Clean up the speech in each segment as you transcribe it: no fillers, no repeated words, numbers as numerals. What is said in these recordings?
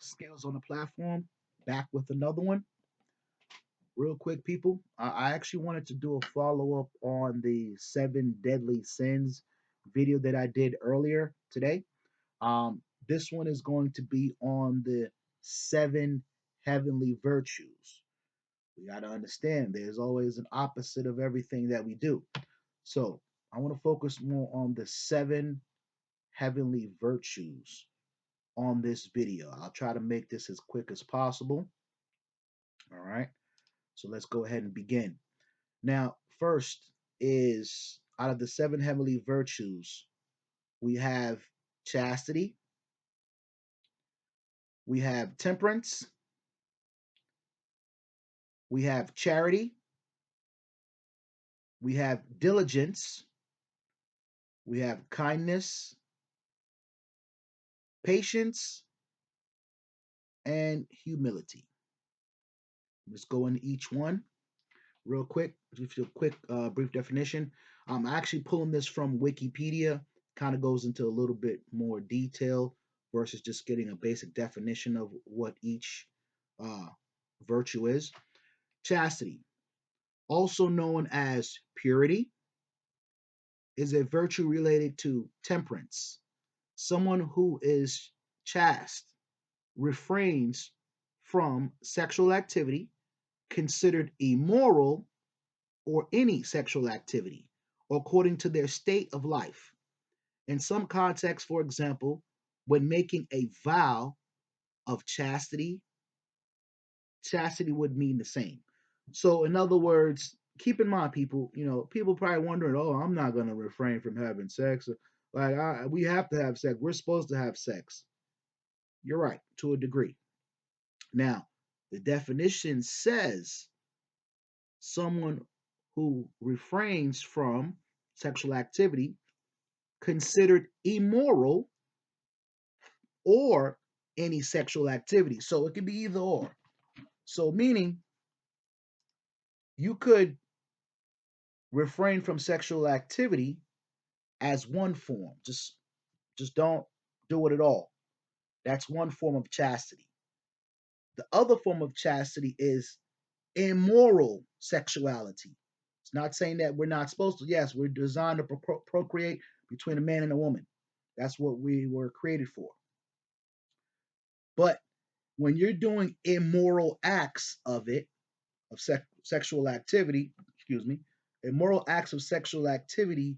Scales on the platform, back with another one. Real quick, people. I actually wanted to do a follow up on the seven deadly sins video that I did earlier today. This one is going to be on the seven heavenly virtues. We got to understand there's always an opposite of everything that we do. So I want to focus more on the seven heavenly virtues on this video. I'll try to make this as quick as possible. All right. So let's go ahead and begin. Now, first is out of the seven heavenly virtues, we have chastity, we have temperance, we have charity, we have diligence, we have kindness, patience, and humility. Let's go into each one real quick. Just a quick, brief definition. I'm actually pulling this from Wikipedia. Kind of goes into a little bit more detail versus just getting a basic definition of what each uh, virtue is. Chastity, also known as purity, is a virtue related to temperance. Someone who is chaste refrains from sexual activity considered immoral or any sexual activity according to their state of life. In some contexts, for example, when making a vow of chastity, chastity would mean the same. So, in other words, keep in mind, people, people probably wondering, oh, I'm not going to refrain from having sex. Like, we have to have sex. We're supposed to have sex. You're right, to a degree. Now, the definition says someone who refrains from sexual activity considered immoral or any sexual activity. So it could be either or. So meaning you could refrain from sexual activity as one form. Just don't do it at all. That's one form of chastity. The other form of chastity is immoral sexuality. It's not saying that we're not supposed to. Yes, we're designed to procreate between a man and a woman. That's what we were created for. But when you're doing immoral acts of it, of sexual activity, excuse me, immoral acts of sexual activity,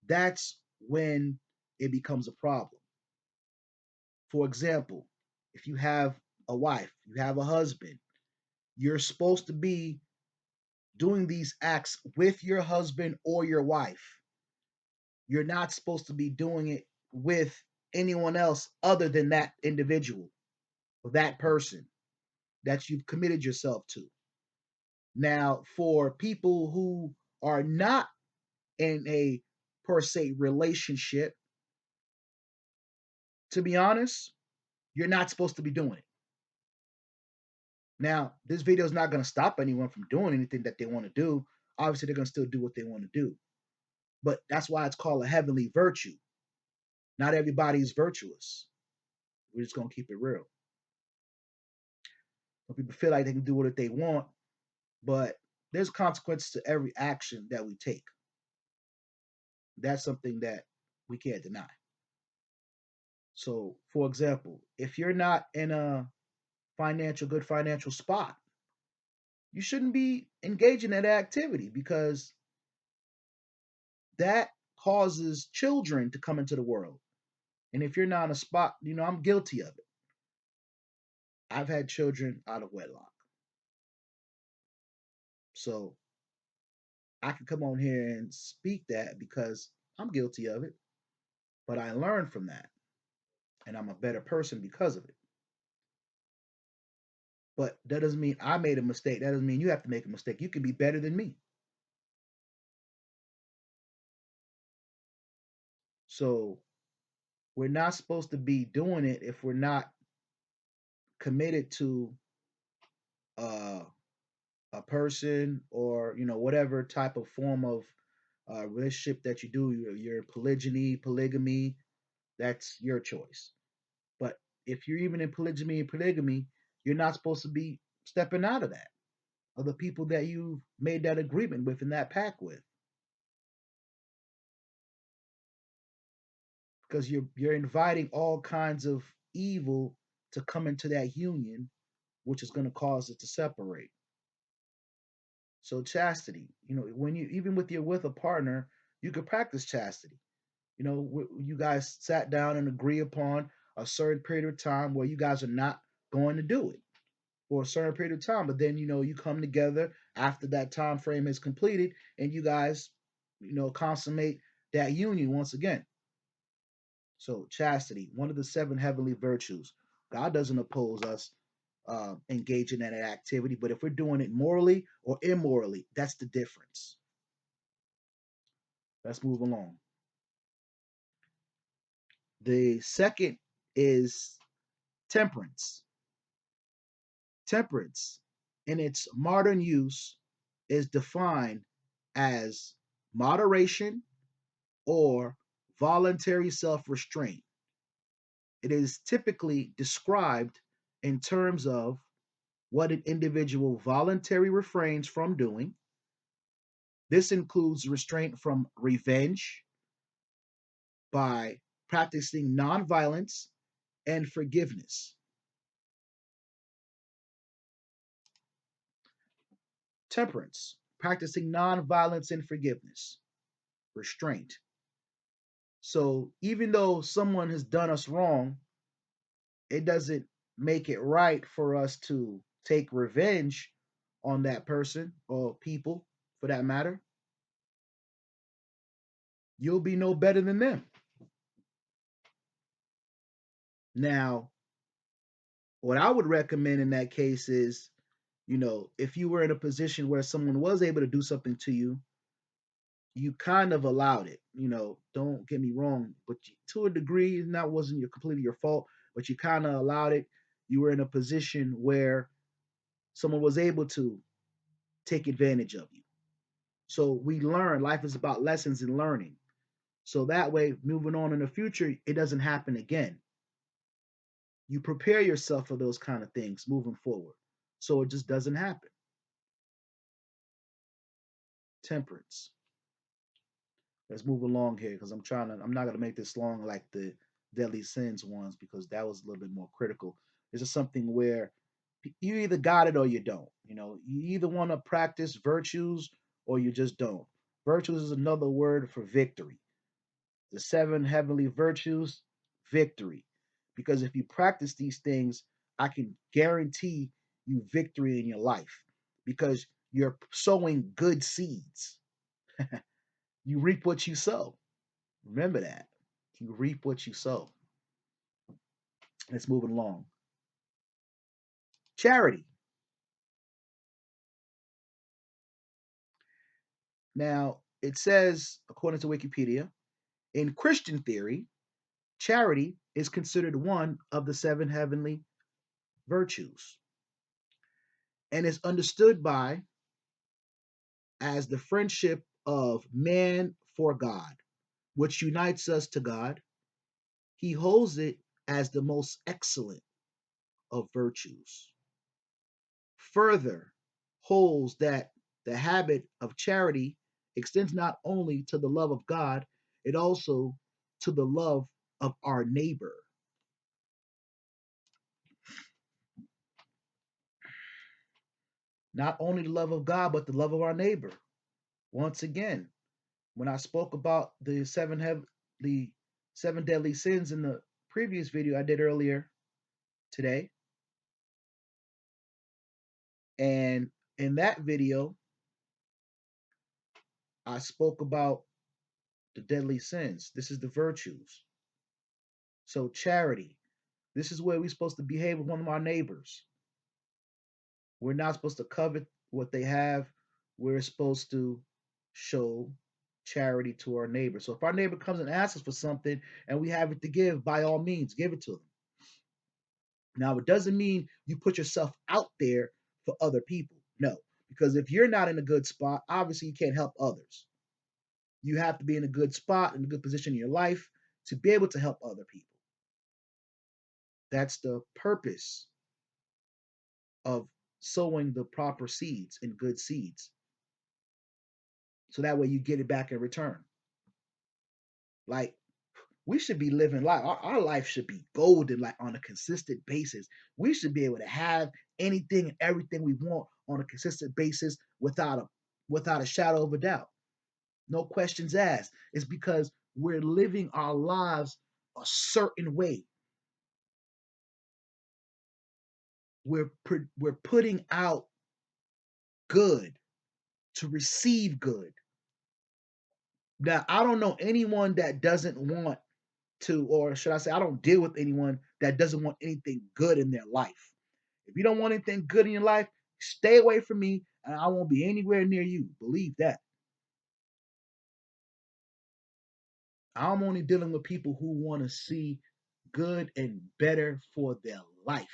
that's when it becomes a problem. For example, if you have a wife, you have a husband, you're supposed to be doing these acts with your husband or your wife. You're not supposed to be doing it with anyone else other than that individual or that person that you've committed yourself to. Now, for people who are not in a per se relationship, to be honest, you're not supposed to be doing it. Now, this video is not going to stop anyone from doing anything that they want to do. Obviously, they're going to still do what they want to do. But that's why it's called a heavenly virtue. Not everybody is virtuous. We're just going to keep it real. Some people feel like they can do what they want, but there's consequences to every action that we take. That's something that we can't deny. So, for example, if you're not in a good financial spot, you shouldn't be engaging in that activity because that causes children to come into the world. And if you're not in a spot, I'm guilty of it. I've had children out of wedlock. So I can come on here and speak that because I'm guilty of it. But I learned from that. And I'm a better person because of it. But that doesn't mean I made a mistake. That doesn't mean you have to make a mistake. You can be better than me. So we're not supposed to be doing it if we're not committed to uh, a person or whatever type of form of relationship that you do. Your polygyny, polygamy, that's your choice. But if you're even in polygyny and polygamy, you're not supposed to be stepping out of that, of the people that you made that agreement with and that pact with, because you're inviting all kinds of evil to come into that union, which is going to cause it to separate. So chastity, when you even with a partner, you could practice chastity. You guys sat down and agree upon a certain period of time where you guys are not going to do it for a certain period of time, but then you come together after that time frame is completed, and you guys consummate that union once again. So chastity, one of the seven heavenly virtues. God doesn't oppose us engaging in that activity, but if we're doing it morally or immorally, that's the difference. Let's move along. The second is temperance. Temperance, in its modern use, is defined as moderation or voluntary self restraint. It is typically described in terms of what an individual voluntarily refrains from doing. This includes restraint from revenge by practicing nonviolence and forgiveness. Temperance, practicing nonviolence and forgiveness, restraint. So even though someone has done us wrong, it doesn't make it right for us to take revenge on that person or people for that matter. You'll be no better than them. Now, what I would recommend in that case is, if you were in a position where someone was able to do something to you, you kind of allowed it. Don't get me wrong, but to a degree, that wasn't completely your fault, but you kind of allowed it. You were in a position where someone was able to take advantage of you. So we learn. Life is about lessons and learning. So that way, moving on in the future, it doesn't happen again. You prepare yourself for those kind of things moving forward, so it just doesn't happen. Temperance. Let's move along here because I'm not gonna make this long like the deadly sins ones because that was a little bit more critical. This is something where you either got it or you don't. You either want to practice virtues or you just don't. Virtues is another word for victory. The seven heavenly virtues, victory. Because if you practice these things, I can guarantee you victory in your life because you're sowing good seeds. You reap what you sow. Remember that. You reap what you sow. Let's move along. Charity. Now, it says, according to Wikipedia, in Christian theory, charity is considered one of the seven heavenly virtues and is understood by as the friendship of man for God, which unites us to God. He holds it as the most excellent of virtues. Further, holds that the habit of charity extends not only to the love of God, it also to the love of our neighbor. Not only the love of God, but the love of our neighbor. Once again, when I spoke about the seven deadly sins in the previous video I did earlier today, and in that video, I spoke about the deadly sins. This is the virtues. So charity. This is where we're supposed to behave with one of our neighbors. We're not supposed to covet what they have. We're supposed to show charity to our neighbor. So if our neighbor comes and asks us for something and we have it to give, by all means, give it to them. Now, it doesn't mean you put yourself out there for other people. No, because if you're not in a good spot, obviously you can't help others. You have to be in a good spot, in a good position in your life to be able to help other people. That's the purpose of sowing the proper seeds and good seeds. So that way you get it back in return. Like, we should be living life. Our life should be golden, like on a consistent basis. We should be able to have anything and everything we want on a consistent basis without a shadow of a doubt. No questions asked. It's because we're living our lives a certain way. We're putting out good to receive good. Now, I don't know anyone that doesn't want to, or should I say, I don't deal with anyone that doesn't want anything good in their life. If you don't want anything good in your life, stay away from me and I won't be anywhere near you. Believe that. I'm only dealing with people who want to see good and better for their life.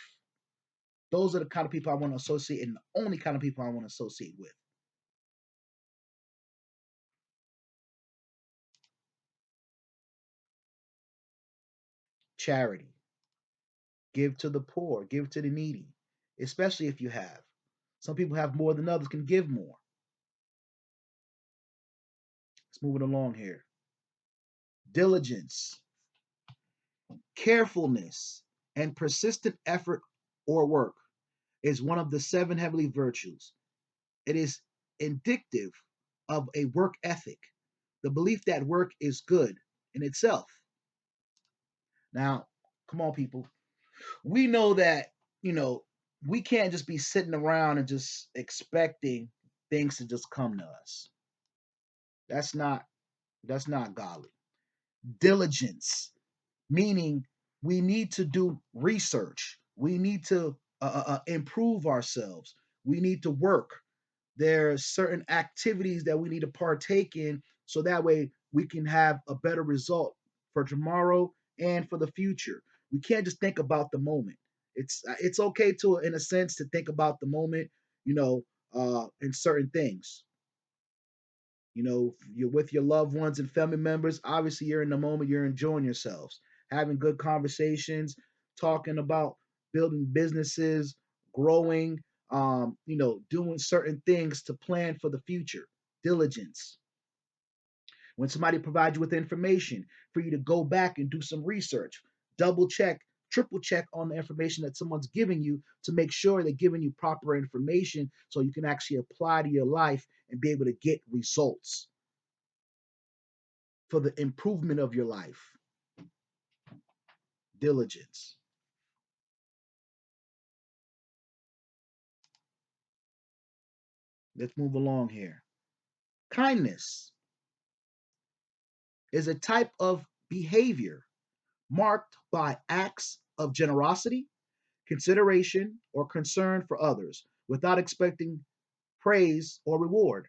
Those are the kind of people I want to associate and the only kind of people I want to associate with. Charity. Give to the poor, give to the needy, especially if you have. Some people have more than others, can give more. Let's move it along here. Diligence, carefulness, and persistent effort or work is one of the seven heavenly virtues. It is indicative of a work ethic, the belief that work is good in itself. Now, come on, people. We know that, you know, we can't just be sitting around and just expecting things to just come to us. That's not that's not godly. Diligence, meaning we need to do research. We need to improve ourselves. We need to work. There are certain activities that we need to partake in so that way we can have a better result for tomorrow and for the future. We can't just think about the moment. It's okay to, in a sense, to think about the moment, you know, in certain things. You know, you're with your loved ones and family members. Obviously, you're in the moment, you're enjoying yourselves, having good conversations, talking about building businesses, growing, doing certain things to plan for the future. Diligence. When somebody provides you with information, for you to go back and do some research, double check, triple check on the information that someone's giving you to make sure they're giving you proper information so you can actually apply to your life and be able to get results for the improvement of your life. Diligence. Let's move along here. Kindness is a type of behavior marked by acts of generosity, consideration, or concern for others without expecting praise or reward.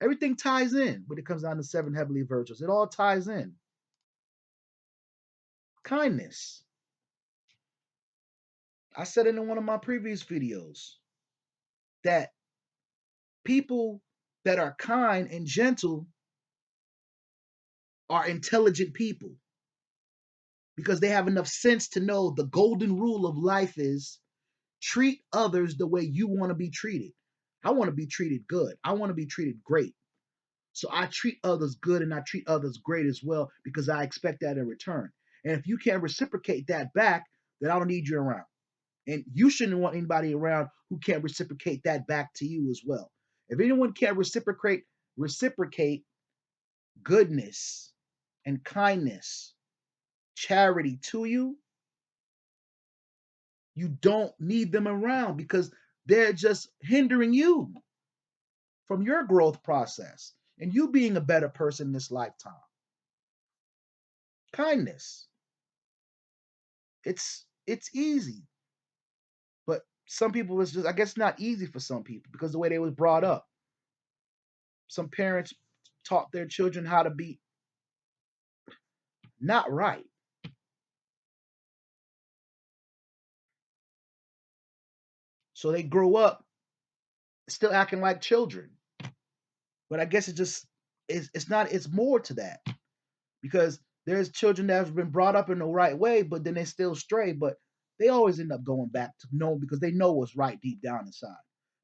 Everything ties in when it comes down to seven heavenly virtues. It all ties in. Kindness. I said it in one of my previous videos that people that are kind and gentle are intelligent people because they have enough sense to know the golden rule of life is treat others the way you want to be treated. I want to be treated good. I want to be treated great. So I treat others good and I treat others great as well because I expect that in return. And if you can't reciprocate that back, then I don't need you around. And you shouldn't want anybody around who can't reciprocate that back to you as well. If anyone can't reciprocate goodness and kindness, charity to you, you don't need them around because they're just hindering you from your growth process and you being a better person in this lifetime. Kindness. It's easy, but some people it's just I guess not easy for some people because the way they was brought up. Some parents taught their children how to be not right. So they grow up still acting like children. But I guess it's not it's more to that because there's children that have been brought up in the right way, but then they still stray. But they always end up going back to know because they know what's right deep down inside.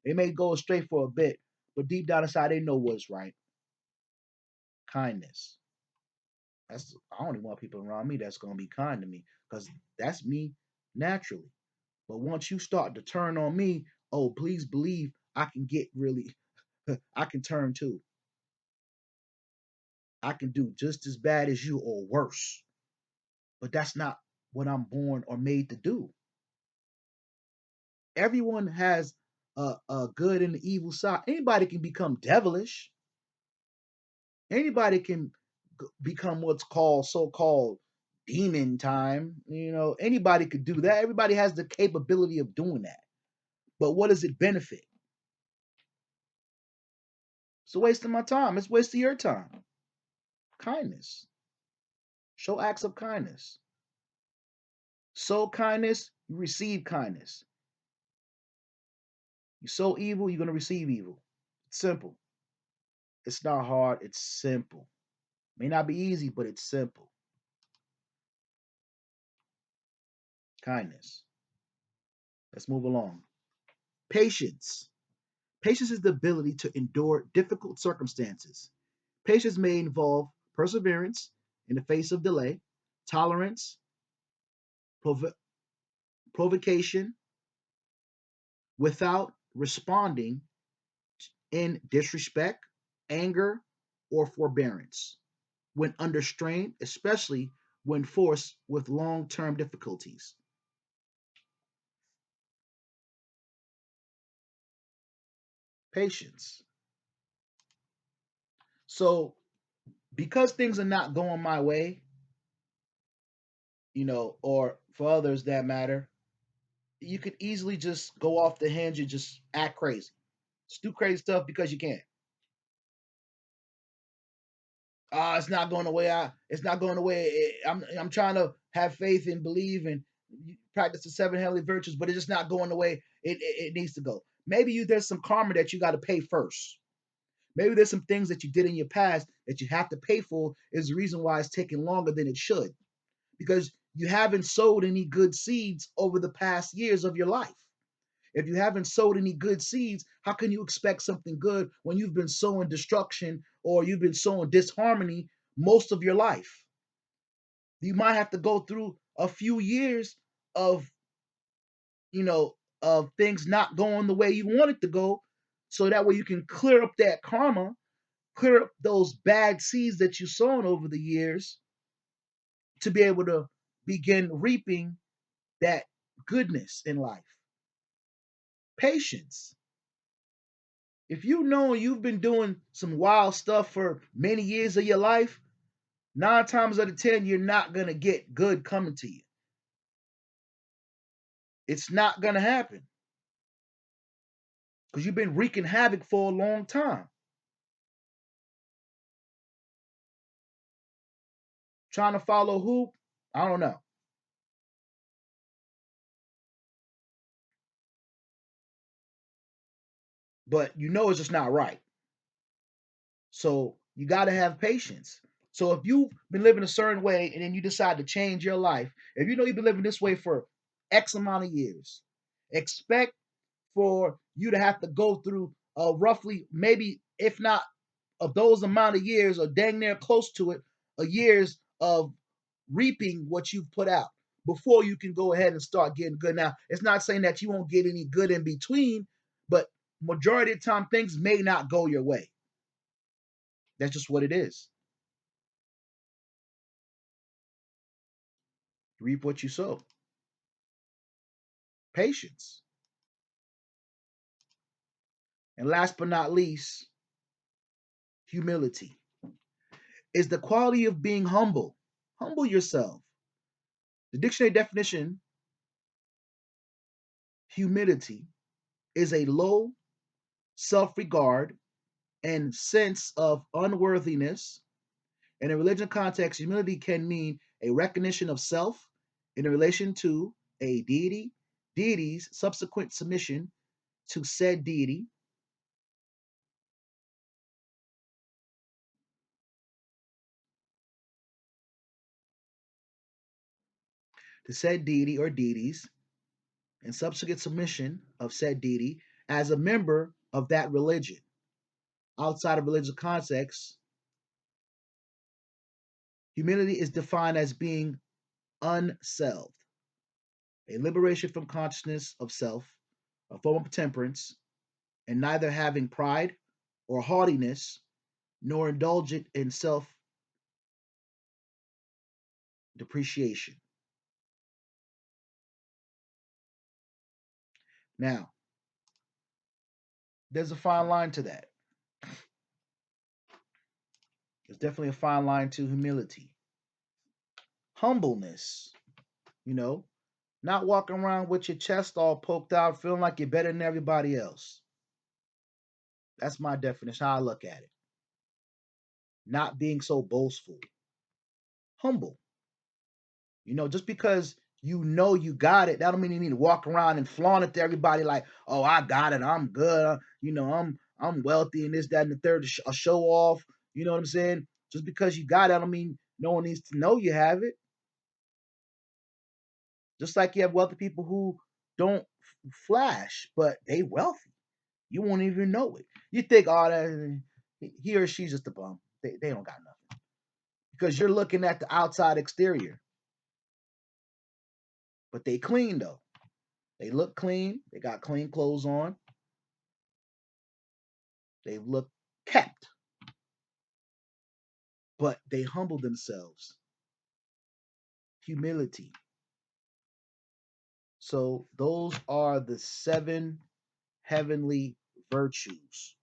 They may go astray for a bit, but deep down inside, they know what's right. Kindness. I only want people around me that's gonna be kind to me because that's me naturally. But once you start to turn on me, oh, please believe I can get really, I can turn too. I can do just as bad as you or worse. But that's not what I'm born or made to do. Everyone has a good and the evil side. Anybody can become devilish. Anybody can become what's called so-called demon time. Anybody could do that. Everybody has the capability of doing that. But what does it benefit? It's a waste of my time. It's a waste of your time. Kindness. Show acts of kindness. Sow kindness, you receive kindness. You sow evil, you're going to receive evil. It's simple. It's not hard. It's simple. May not be easy, but it's simple. Kindness. Let's move along. Patience. Patience is the ability to endure difficult circumstances. Patience may involve perseverance in the face of delay, tolerance, prov- provocation, without responding in disrespect, anger, or forbearance when under strain, especially when forced with long term difficulties. Patience. So, because things are not going my way, or for others that matter, you could easily just go off the hinge and just act crazy. Just do crazy stuff because you can. It's not going the way it's not going the way I'm trying to have faith and believe and practice the seven heavenly virtues, but it's just not going the way it needs to go. Maybe there's some karma that you got to pay first. Maybe there's some things that you did in your past that you have to pay for is the reason why it's taking longer than it should. Because you haven't sowed any good seeds over the past years of your life. If you haven't sowed any good seeds, how can you expect something good when you've been sowing destruction or you've been sowing disharmony most of your life? You might have to go through a few years of, you know, of things not going the way you want it to go, so that way you can clear up that karma, clear up those bad seeds that you've sown over the years to be able to begin reaping that goodness in life. Patience. If you know you've been doing some wild stuff for many years of your life, 9 times out of 10, you're not going to get good coming to you. It's not going to happen because you've been wreaking havoc for a long time. Trying to follow who? I don't know. But you know it's just not right. So you got to have patience. So if you've been living a certain way and then you decide to change your life, if you know you've been living this way for X amount of years, expect for you to have to go through roughly maybe if not of those amount of years or dang near close to it, a years of reaping what you've put out before you can go ahead and start getting good. Now, it's not saying that you won't get any good in between, but majority of the time things may not go your way. That's just what it is. Reap what you sow. Patience. And last but not least, humility is the quality of being humble. Humble yourself. The dictionary definition, humility, is a low self regard and sense of unworthiness. In a religion context, humility can mean a recognition of self in relation to a deity's subsequent submission to said deity, or deities, and subsequent submission of said deity as a member of that religion. Outside of religious context, humility is defined as being unselved, a liberation from consciousness of self, a form of temperance, and neither having pride or haughtiness, nor indulgent in self depreciation. Now, there's a fine line to that. There's definitely a fine line to humility. Humbleness, you know, not walking around with your chest all poked out, feeling like you're better than everybody else. That's my definition, how I look at it. Not being so boastful. Humble. Just because you know you got it, that don't mean you need to walk around and flaunt it to everybody like, oh, I got it, I'm good, I'm wealthy and this, that, and the third, a show off. You know what I'm saying? Just because you got it, I don't mean no one needs to know you have it. Just like you have wealthy people who don't flash, but they wealthy. You won't even know it. You think, oh, that he or she's just a bum. They don't got nothing because you're looking at the outside exterior, but they clean though. They look clean. They got clean clothes on. They look kept, but they humble themselves. Humility. So those are the 7 heavenly virtues.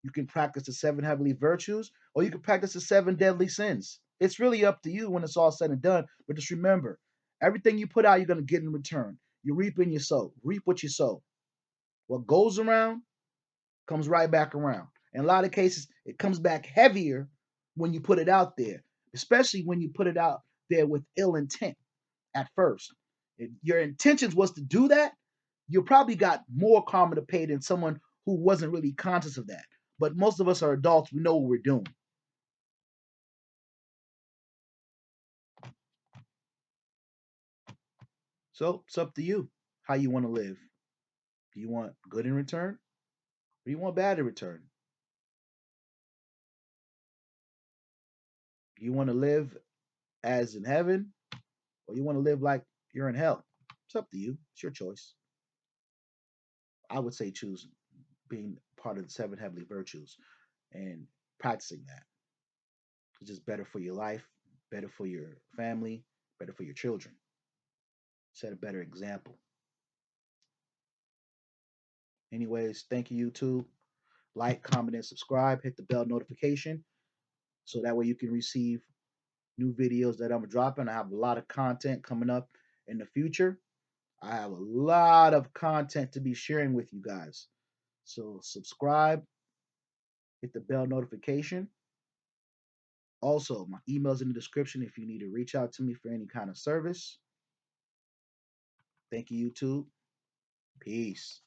You can practice the 7 heavenly virtues, or you can practice the 7 deadly sins. It's really up to you when it's all said and done. But just remember, everything you put out, you're going to get in return. You reap in your soul. Reap what you sow. What goes around comes right back around. In a lot of cases, it comes back heavier when you put it out there, especially when you put it out there with ill intent at first. If your intentions was to do that, you probably got more karma to pay than someone who wasn't really conscious of that. But most of us are adults. We know what we're doing. So it's up to you how you want to live. Do you want good in return? Or do you want bad in return? Do you want to live as in heaven? Or you want to live like you're in hell? It's up to you. It's your choice. I would say choose being part of the 7 heavenly virtues and practicing that. It's just better for your life, better for your family, better for your children. Set a better example. Anyways, thank you, YouTube. Like, comment, and subscribe. Hit the bell notification so that way you can receive new videos that I'm dropping. I have a lot of content coming up in the future. I have a lot of content to be sharing with you guys. So subscribe, hit the bell notification. Also, my email's in the description if you need to reach out to me for any kind of service. Thank you, YouTube. Peace.